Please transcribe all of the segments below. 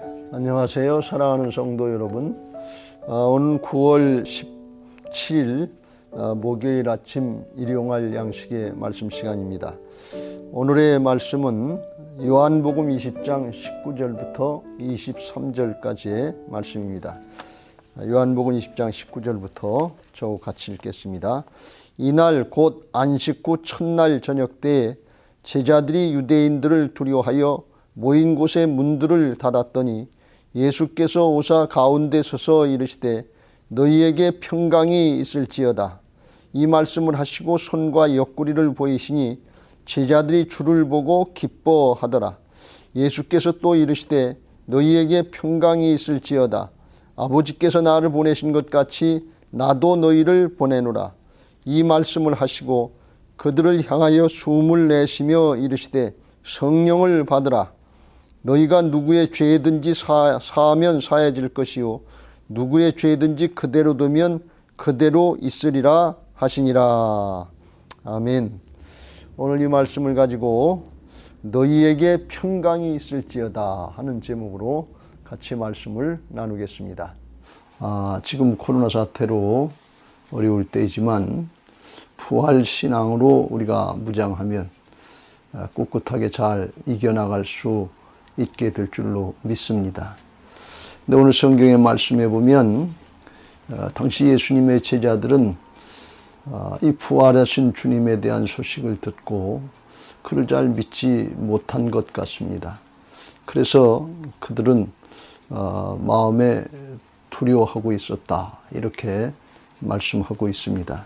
안녕하세요. 사랑하는 성도 여러분. 오늘 9월 17일 목요일 아침 일용할 양식의 말씀 시간입니다. 오늘의 말씀은 요한복음 20장 19절부터 23절까지의 말씀입니다. 요한복음 20장 19절부터 저 같이 읽겠습니다. 이날 곧 안식 후 첫날 저녁 때에 제자들이 유대인들을 두려워하여 모인 곳의 문들을 닫았더니 예수께서 오사 가운데 서서 이르시되 너희에게 평강이 있을지어다. 이 말씀을 하시고 손과 옆구리를 보이시니 제자들이 주를 보고 기뻐하더라. 예수께서 또 이르시되 너희에게 평강이 있을지어다. 아버지께서 나를 보내신 것 같이 나도 너희를 보내노라. 이 말씀을 하시고 그들을 향하여 숨을 내쉬며 이르시되 성령을 받으라. 너희가 누구의 죄든지 사하면 사해질 것이요 누구의 죄든지 그대로 두면 그대로 있으리라 하시니라. 아멘. 오늘 이 말씀을 가지고 너희에게 평강이 있을지어다 하는 제목으로 같이 말씀을 나누겠습니다. 지금 코로나 사태로 어려울 때이지만 부활신앙으로 우리가 무장하면 꿋꿋하게 잘 이겨나갈 수 있게 될 줄로 믿습니다. 근데 오늘 성경의 말씀에 보면 당시 예수님의 제자들은 이 부활하신 주님에 대한 소식을 듣고 그를 잘 믿지 못한 것 같습니다. 그래서 그들은 마음에 두려워하고 있었다, 이렇게 말씀하고 있습니다.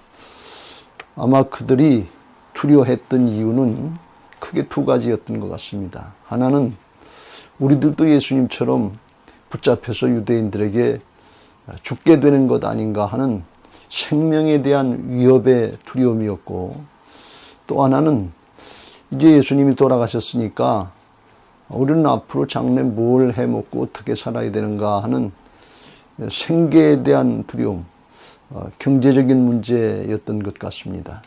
아마 그들이 두려워했던 이유는 크게 두 가지였던 것 같습니다. 하나는 우리들도 예수님처럼 붙잡혀서 유대인들에게 죽게 되는 것 아닌가 하는 생명에 대한 위협의 두려움이었고, 또 하나는 이제 예수님이 돌아가셨으니까 우리는 앞으로 장래 뭘 해먹고 어떻게 살아야 되는가 하는 생계에 대한 두려움, 경제적인 문제였던 것 같습니다.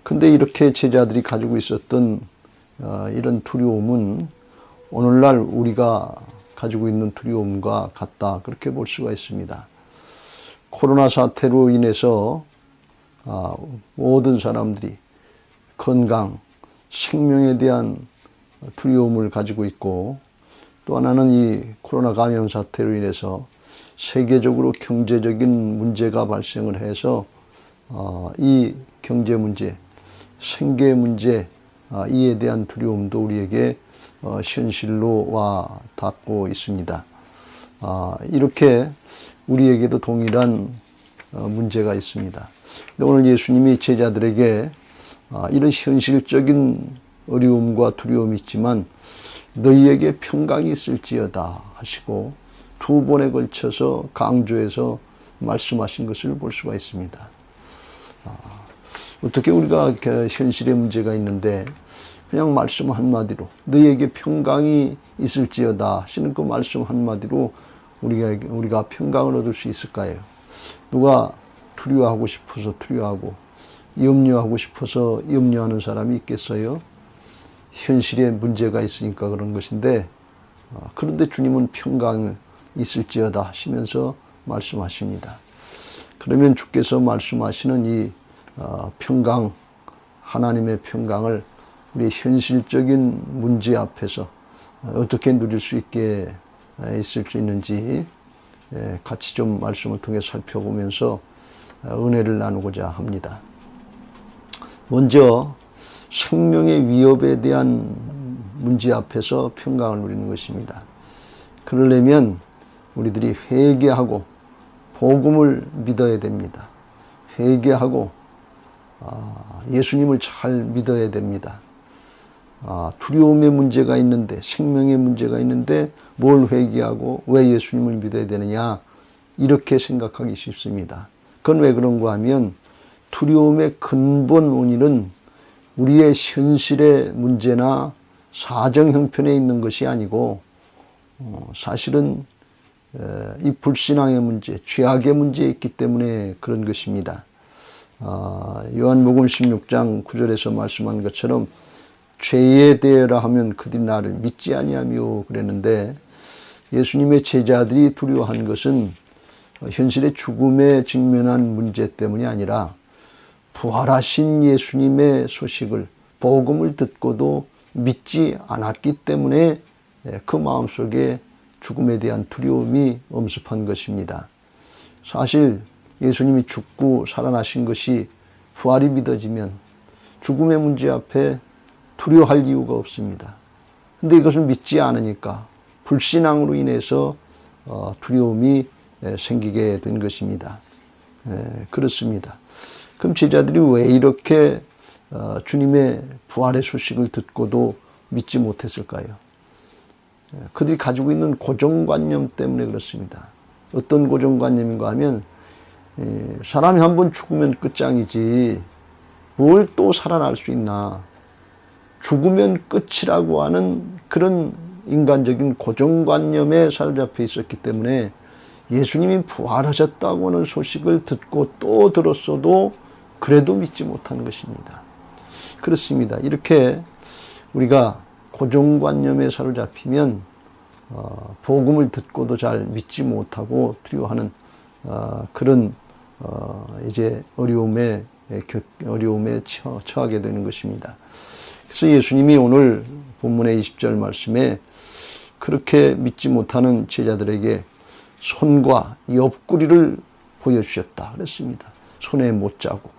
근데 이렇게 제자들이 가지고 있었던 이런 두려움은 오늘날 우리가 가지고 있는 두려움과 같다, 그렇게 볼 수가 있습니다. 코로나 사태로 인해서 모든 사람들이 건강, 생명에 대한 두려움을 가지고 있고, 또 하나는 이 코로나 감염 사태로 인해서 세계적으로 경제적인 문제가 발생을 해서 이 경제 문제, 생계 문제, 이에 대한 두려움도 우리에게 현실로 와 닿고 있습니다. 이렇게 우리에게도 동일한 문제가 있습니다. 오늘 예수님이 제자들에게 이런 현실적인 어려움과 두려움이 있지만 너희에게 평강이 있을지어다 하시고 두 번에 걸쳐서 강조해서 말씀하신 것을 볼 수가 있습니다. 어떻게 우리가 현실의 문제가 있는데 그냥 말씀 한마디로 너희에게 평강이 있을지어다 하시는 그 말씀 한마디로 우리가 평강을 얻을 수 있을까요? 누가 두려워하고 싶어서 두려워하고 염려하고 싶어서 염려하는 사람이 있겠어요? 현실에 문제가 있으니까 그런 것인데, 그런데 주님은 평강 있을지어다 하시면서 말씀하십니다. 그러면 주께서 말씀하시는 이 평강, 하나님의 평강을 우리 현실적인 문제 앞에서 어떻게 누릴 수 있게 있을 수 있는지 같이 좀 말씀을 통해 살펴보면서 은혜를 나누고자 합니다. 먼저 생명의 위협에 대한 문제 앞에서 평강을 누리는 것입니다. 그러려면 우리들이 회개하고 복음을 믿어야 됩니다. 회개하고 예수님을 잘 믿어야 됩니다. 두려움의 문제가 있는데, 생명의 문제가 있는데 뭘 회개하고 왜 예수님을 믿어야 되느냐, 이렇게 생각하기 쉽습니다. 그건 왜 그런가 하면 두려움의 근본 원인은 우리의 현실의 문제나 사정 형편에 있는 것이 아니고 사실은 이 불신앙의 문제, 죄악의 문제에 있기 때문에 그런 것입니다. 요한복음 16장 9절에서 말씀한 것처럼 죄에 대하라 하면 그들이 나를 믿지 아니하며 그랬는데, 예수님의 제자들이 두려워한 것은 현실의 죽음에 직면한 문제 때문이 아니라 부활하신 예수님의 소식을, 복음을 듣고도 믿지 않았기 때문에 그 마음속에 죽음에 대한 두려움이 엄습한 것입니다. 사실 예수님이 죽고 살아나신 것이 부활이 믿어지면 죽음의 문제 앞에 두려워할 이유가 없습니다. 근데 이것을 믿지 않으니까 불신앙으로 인해서 두려움이 생기게 된 것입니다. 그렇습니다. 그럼 제자들이 왜 이렇게 주님의 부활의 소식을 듣고도 믿지 못했을까요? 그들이 가지고 있는 고정관념 때문에 그렇습니다. 어떤 고정관념인가 하면 사람이 한번 죽으면 끝장이지 뭘 또 살아날 수 있나, 죽으면 끝이라고 하는 그런 인간적인 고정관념에 사로잡혀 있었기 때문에 예수님이 부활하셨다고 하는 소식을 듣고 또 들었어도 그래도 믿지 못한 것입니다. 그렇습니다. 이렇게 우리가 고정관념에 사로잡히면 복음을 듣고도 잘 믿지 못하고 두려워하는 그런 이제 어려움에 처하게 되는 것입니다. 그래서 예수님이 오늘 본문의 20절 말씀에 그렇게 믿지 못하는 제자들에게 손과 옆구리를 보여주셨다 그랬습니다. 손에 못자국,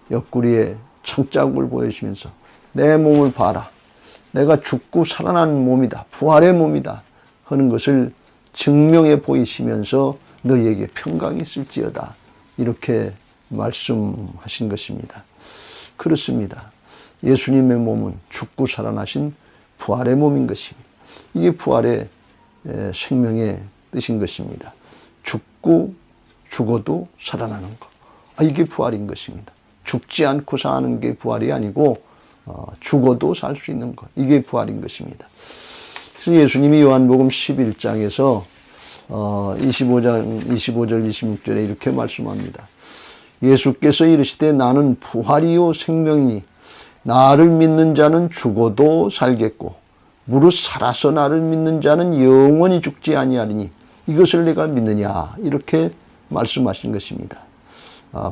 옆구리에 창자국을 보여주면서 내 몸을 봐라, 내가 죽고 살아난 몸이다, 부활의 몸이다 하는 것을 증명해 보이시면서 너희에게 평강이 있을지어다, 이렇게 말씀하신 것입니다. 그렇습니다. 예수님의 몸은 죽고 살아나신 부활의 몸인 것입니다. 이게 부활의 생명의 뜻인 것입니다. 죽고 죽어도 살아나는 것, 이게 부활인 것입니다. 죽지 않고 사는 게 부활이 아니고 죽어도 살 수 있는 것, 이게 부활인 것입니다. 그래서 예수님이 요한복음 11장에서 25절 26절에 이렇게 말씀합니다. 예수께서 이르시되 나는 부활이요 생명이니 나를 믿는 자는 죽어도 살겠고 무릇 살아서 나를 믿는 자는 영원히 죽지 아니하리니 이것을 내가 믿느냐, 이렇게 말씀하신 것입니다.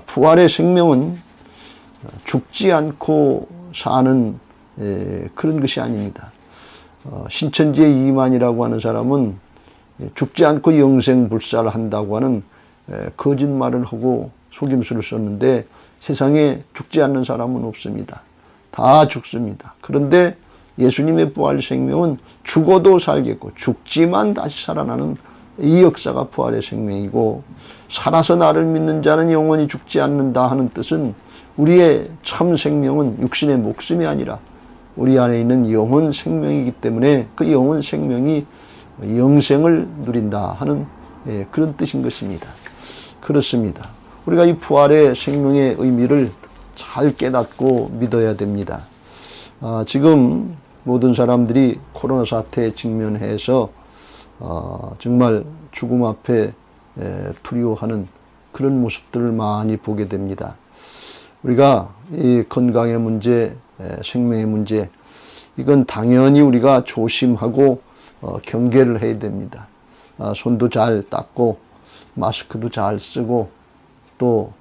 부활의 생명은 죽지 않고 사는 그런 것이 아닙니다. 신천지의 이만이라고 하는 사람은 죽지 않고 영생불사를 한다고 하는 거짓말을 하고 속임수를 썼는데 세상에 죽지 않는 사람은 없습니다. 다 죽습니다. 그런데 예수님의 부활 생명은 죽어도 살겠고 죽지만 다시 살아나는 이 역사가 부활의 생명이고, 살아서 나를 믿는 자는 영원히 죽지 않는다 하는 뜻은 우리의 참 생명은 육신의 목숨이 아니라 우리 안에 있는 영혼 생명이기 때문에 그 영혼 생명이 영생을 누린다 하는 그런 뜻인 것입니다. 그렇습니다. 우리가 이 부활의 생명의 의미를 잘 깨닫고 믿어야 됩니다. 지금 모든 사람들이 코로나 사태에 직면해서 정말 죽음 앞에 두려워하는 그런 모습들을 많이 보게 됩니다. 우리가 이 건강의 문제, 생명의 문제, 이건 당연히 우리가 조심하고 경계를 해야 됩니다. 손도 잘 닦고 마스크도 잘 쓰고 또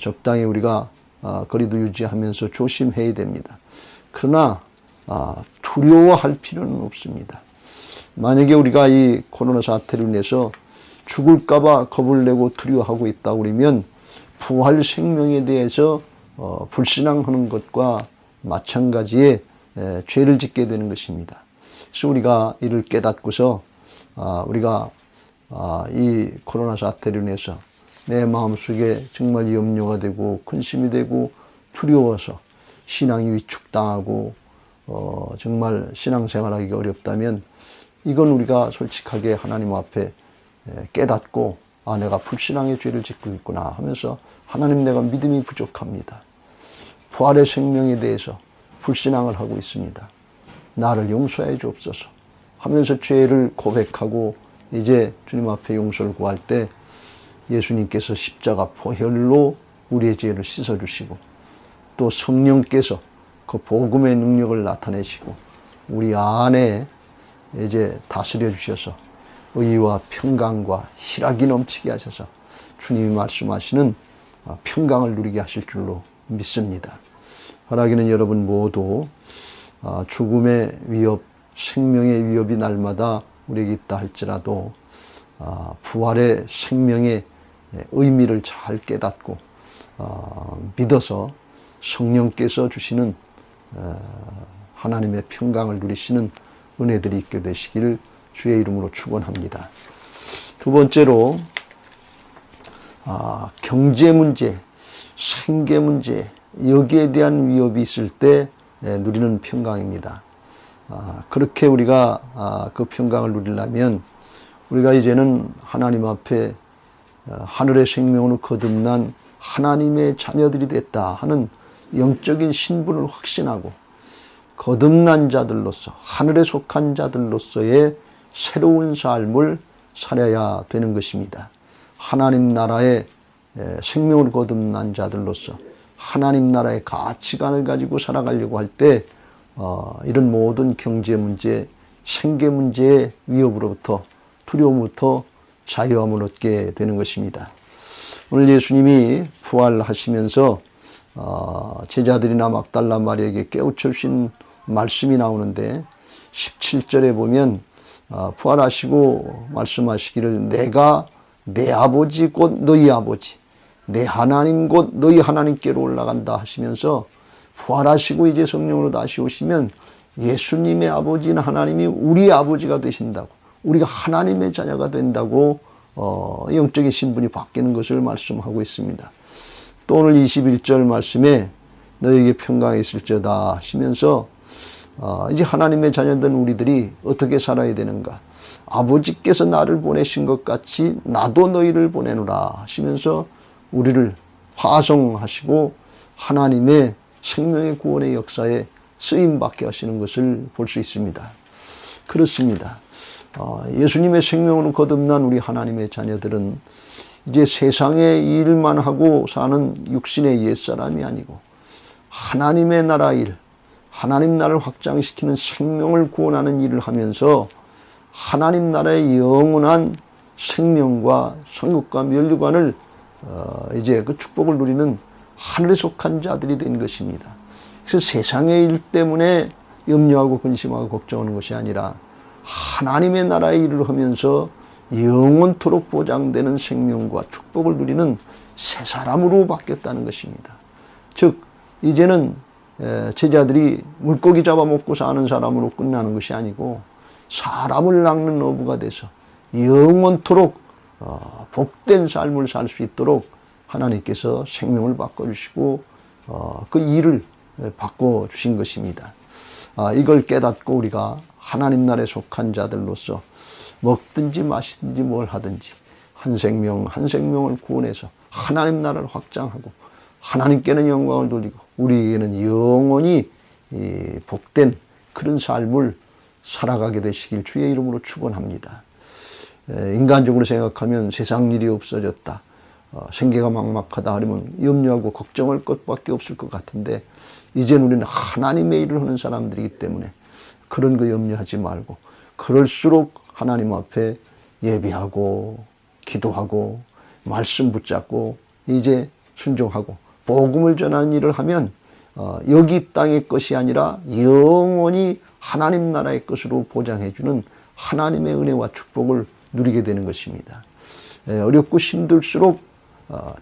적당히 우리가 거리도 유지하면서 조심해야 됩니다. 그러나 두려워할 필요는 없습니다. 만약에 우리가 이 코로나 사태로 인해서 죽을까봐 겁을 내고 두려워하고 있다 그러면 부활 생명에 대해서 불신앙하는 것과 마찬가지의 죄를 짓게 되는 것입니다. 그래서 우리가 이를 깨닫고서 우리가 이 코로나 사태로 인해서 내 마음속에 정말 염려가 되고 근심이 되고 두려워서 신앙이 위축당하고 정말 신앙생활하기가 어렵다면 이건 우리가 솔직하게 하나님 앞에 깨닫고 내가 불신앙의 죄를 짓고 있구나 하면서 하나님, 내가 믿음이 부족합니다. 부활의 생명에 대해서 불신앙을 하고 있습니다. 나를 용서해 주옵소서 하면서 죄를 고백하고 이제 주님 앞에 용서를 구할 때 예수님께서 십자가 보혈로 우리의 죄를 씻어주시고 또 성령께서 그 복음의 능력을 나타내시고 우리 안에 이제 다스려 주셔서 의와 평강과 희락이 넘치게 하셔서 주님이 말씀하시는 평강을 누리게 하실 줄로 믿습니다. 바라기는 여러분 모두 죽음의 위협, 생명의 위협이 날마다 우리에게 있다 할지라도 부활의 생명의 의미를 잘 깨닫고 믿어서 성령께서 주시는 하나님의 평강을 누리시는 은혜들이 있게 되시기를 주의 이름으로 축원합니다. 두 번째로 경제 문제, 생계 문제, 여기에 대한 위협이 있을 때 누리는 평강입니다. 그렇게 우리가 그 평강을 누리려면 우리가 이제는 하나님 앞에 하늘의 생명으로 거듭난 하나님의 자녀들이 됐다 하는 영적인 신분을 확신하고 거듭난 자들로서, 하늘에 속한 자들로서의 새로운 삶을 살아야 되는 것입니다. 하나님 나라의 생명으로 거듭난 자들로서 하나님 나라의 가치관을 가지고 살아가려고 할 때 이런 모든 경제 문제, 생계 문제의 위협으로부터, 두려움부터 자유함을 얻게 되는 것입니다. 오늘 예수님이 부활하시면서 제자들이나 막달라 마리아에게 깨우쳐 주신 말씀이 나오는데 17절에 보면 부활하시고 말씀하시기를 내가 내 아버지 곧 너희 아버지, 내 하나님 곧 너희 하나님께로 올라간다 하시면서 부활하시고 이제 성령으로 다시 오시면 예수님의 아버지는 하나님이 우리 아버지가 되신다고, 우리가 하나님의 자녀가 된다고 영적인 신분이 바뀌는 것을 말씀하고 있습니다. 또 오늘 21절 말씀에 너에게 평강이 있을지어다 하시면서 이제 하나님의 자녀된 우리들이 어떻게 살아야 되는가, 아버지께서 나를 보내신 것 같이 나도 너희를 보내노라 하시면서 우리를 화성하시고 하나님의 생명의 구원의 역사에 쓰임받게 하시는 것을 볼 수 있습니다. 그렇습니다. 예수님의 생명으로 거듭난 우리 하나님의 자녀들은 이제 세상의 일만 하고 사는 육신의 옛사람이 아니고 하나님의 나라 일, 하나님 나라를 확장시키는 생명을 구원하는 일을 하면서 하나님 나라의 영원한 생명과 천국과 면류관을 이제 그 축복을 누리는 하늘에 속한 자들이 된 것입니다. 그래서 세상의 일 때문에 염려하고 근심하고 걱정하는 것이 아니라 하나님의 나라의 일을 하면서 영원토록 보장되는 생명과 축복을 누리는 새 사람으로 바뀌었다는 것입니다. 즉 이제는 제자들이 물고기 잡아먹고 사는 사람으로 끝나는 것이 아니고 사람을 낚는 어부가 돼서 영원토록 복된 삶을 살 수 있도록 하나님께서 생명을 바꿔주시고 그 일을 바꿔주신 것입니다. 이걸 깨닫고 우리가 하나님 나라에 속한 자들로서 먹든지 마시든지 뭘 하든지 한 생명 한 생명을 구원해서 하나님 나라를 확장하고 하나님께는 영광을 돌리고 우리에게는 영원히 복된 그런 삶을 살아가게 되시길 주의 이름으로 축원합니다. 인간적으로 생각하면 세상 일이 없어졌다, 생계가 막막하다 하면 염려하고 걱정할 것밖에 없을 것 같은데 이제는 우리는 하나님의 일을 하는 사람들이기 때문에 그런 거 염려하지 말고 그럴수록 하나님 앞에 예배하고 기도하고 말씀 붙잡고 이제 순종하고 복음을 전하는 일을 하면 여기 땅의 것이 아니라 영원히 하나님 나라의 것으로 보장해주는 하나님의 은혜와 축복을 누리게 되는 것입니다. 어렵고 힘들수록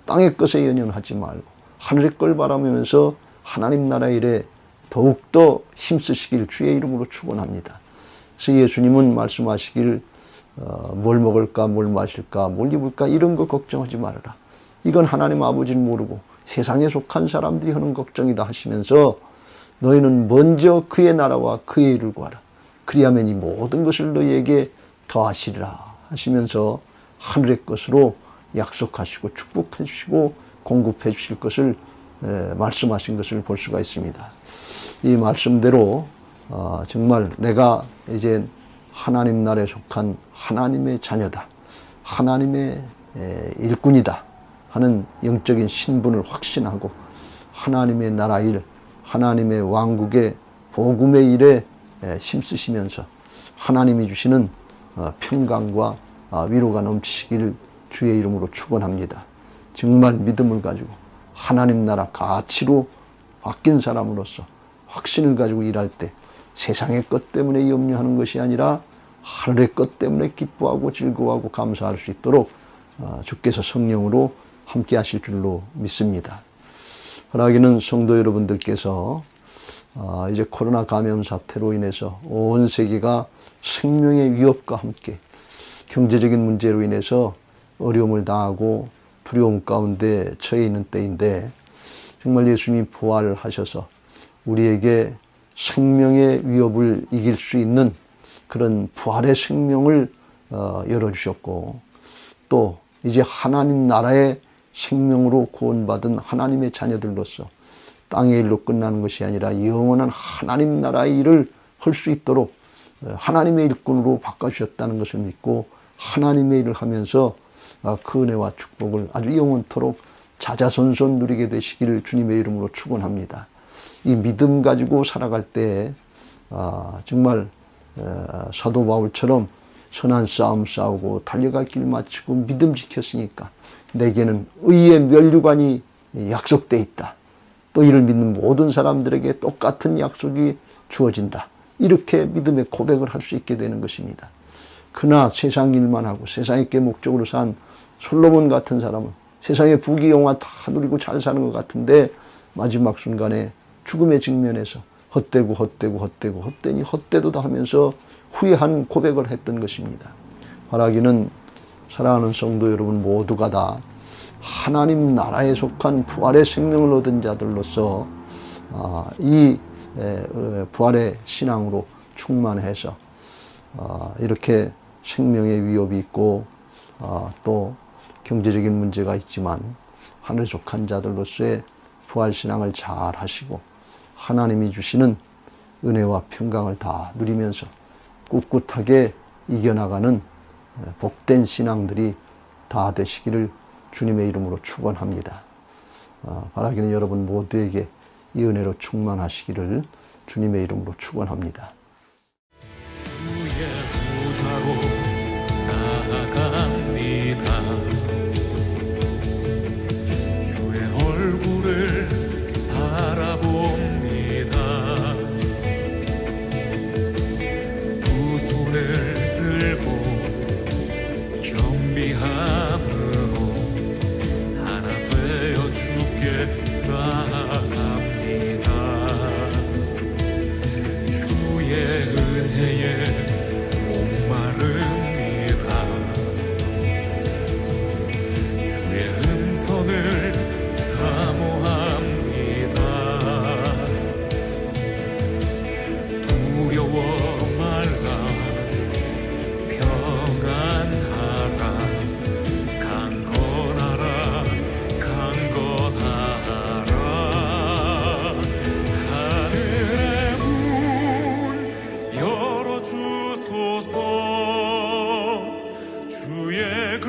땅의 것에 연연하지 말고 하늘의 걸 바라보면서 하나님 나라 일에 더욱더 힘쓰시길 주의 이름으로 축원합니다. 그래서 예수님은 말씀하시길 뭘 먹을까 뭘 마실까 뭘 입을까 이런 거 걱정하지 말아라. 이건 하나님 아버지를 모르고 세상에 속한 사람들이 하는 걱정이다 하시면서 너희는 먼저 그의 나라와 그의 일을 구하라. 그리하면 이 모든 것을 너희에게 더하시리라 하시면서 하늘의 것으로 약속하시고 축복해 주시고 공급해 주실 것을 말씀하신 것을 볼 수가 있습니다. 이 말씀대로 정말 내가 이제 하나님 나라에 속한 하나님의 자녀다, 하나님의 일꾼이다 하는 영적인 신분을 확신하고 하나님의 나라 일, 하나님의 왕국의 복음의 일에 힘쓰시면서 하나님이 주시는 평강과 위로가 넘치기를 주의 이름으로 축원합니다. 정말 믿음을 가지고 하나님 나라 가치로 바뀐 사람으로서 확신을 가지고 일할 때 세상의 것 때문에 염려하는 것이 아니라 하늘의 것 때문에 기뻐하고 즐거워하고 감사할 수 있도록 주께서 성령으로 함께 하실 줄로 믿습니다. 허락이는 성도 여러분들께서 이제 코로나 감염 사태로 인해서 온 세계가 생명의 위협과 함께 경제적인 문제로 인해서 어려움을 당하고 두려움 가운데 처해 있는 때인데, 정말 예수님이 부활하셔서 우리에게 생명의 위협을 이길 수 있는 그런 부활의 생명을 열어주셨고, 또 이제 하나님 나라의 생명으로 구원받은 하나님의 자녀들로서 땅의 일로 끝나는 것이 아니라 영원한 하나님 나라의 일을 할 수 있도록 하나님의 일꾼으로 바꿔주셨다는 것을 믿고 하나님의 일을 하면서 그 은혜와 축복을 아주 영원토록 자자손손 누리게 되시기를 주님의 이름으로 축원합니다. 이 믿음 가지고 살아갈 때 정말 사도 바울처럼 선한 싸움 싸우고 달려갈 길 마치고 믿음 지켰으니까 내게는 의의 면류관이 약속돼 있다. 또 이를 믿는 모든 사람들에게 똑같은 약속이 주어진다. 이렇게 믿음의 고백을 할 수 있게 되는 것입니다. 그러나 세상 일만 하고 세상의 게 목적으로 산 솔로몬 같은 사람은 세상의 부귀영화 다 누리고 잘 사는 것 같은데 마지막 순간에 죽음의 직면에서 헛되니 헛되도다 하면서 후회한 고백을 했던 것입니다. 바라기는 사랑하는 성도 여러분 모두가 다 하나님 나라에 속한 부활의 생명을 얻은 자들로서 이 부활의 신앙으로 충만해서 이렇게 생명의 위협이 있고 또 경제적인 문제가 있지만 하늘에 속한 자들로서의 부활신앙을 잘 하시고 하나님이 주시는 은혜와 평강을 다 누리면서 꿋꿋하게 이겨나가는 복된 신앙들이 다 되시기를 주님의 이름으로 축원합니다. 바라기는 여러분 모두에게 이 은혜로 충만하시기를 주님의 이름으로 축원합니다. 주의 보좌로 나아갑니다. 주의 얼굴을 바라봅니다. 두 손을 들고 겸비함으로 하나 되어 주께 나아갑니다. 주의 은혜에 목마릅니다. 주의 음성을 사모합니다. 두려워 말라 평안하라 강건하라 강건하라. 하늘의 문 열어주소서. 주의 그